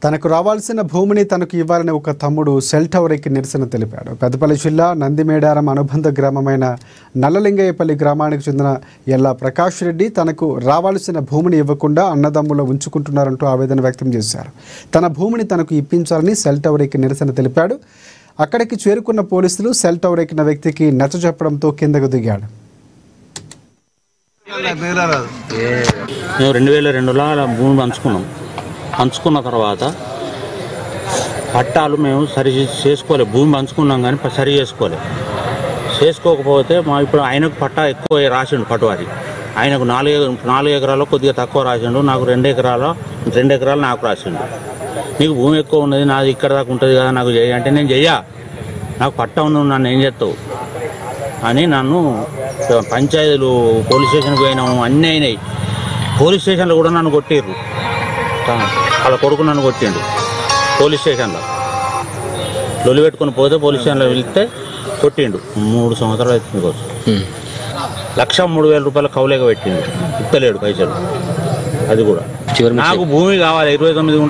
తనకు రావాల్సిన భూమిని తనకు ఇవ్వాలని ఒక తమ్ముడు సెల్ టవర్ ఎక్కి నిరసన తెలిపాడు. పెద్దపల్లి జిల్లా నందిమేడారం అనుబంధ గ్రామమైన నల్లలింగయ్యపల్లి గ్రామానికి చెందిన ఎల్లా ప్రకాష్ రెడ్డి తనకు రావాల్సిన భూమిని ఇవ్వకుండా అన్నదమ్ములు ఉంచుకుంటున్నారంటూ ఆవేదన వ్యక్తం చేశారు. తన భూమిని తనకు ఇప్పించాలని సెల్ టవర్ ఎక్కి నిరసన తెలిపాడు. అక్కడికి చేరుకున్న పోలీసులు సెల్ టవర్ ఎక్కిన వ్యక్తికి నచ్చజెప్పడంతో కిందకు దిగాడు. మేము 2002లో భూమి పంచుకున్న తర్వాత పట్టాలు మేము సరి చేసుకోలేదు. భూమి పంచుకున్నాం కానీ సరి చేసుకోకపోతే మా ఇప్పుడు ఆయనకు పట్టా ఎక్కువ రాసిండు పట్టువారి. ఆయనకు 4 ఎకరాలు కొద్దిగా తక్కువ రాసిండు. నాకు 2 ఎకరాలు నాకు రాసిండు. నీకు భూమి ఎక్కువ ఉన్నది, నాది ఇక్కడ దాకా ఉంటుంది కదా, నాకు చెయ్యి అంటే నేను చెయ్యా, నాకు పట్టా ఉంది, నన్ను ఏం చేస్తావు అని నన్ను పంచాయతీలు పోలీస్ స్టేషన్కి పోయినాము. అన్నీ అయినాయి. పోలీస్ స్టేషన్లో కూడా నన్ను కొట్టిర్రు. వాళ్ళ కొడుకు నన్ను కొట్టిండు పోలీస్ స్టేషన్లో. లొల్లి పెట్టుకుని పోతే పోలీస్ స్టేషన్లో వెళ్తే కొట్టిండు. 3 సంవత్సరాలు అవుతుంది కోసం. 1,03,000 రూపాయల కౌలేక పెట్టిండు. ఇస్తలేడు పైసలు. అది కూడా నాకు భూమి కావాలి. 29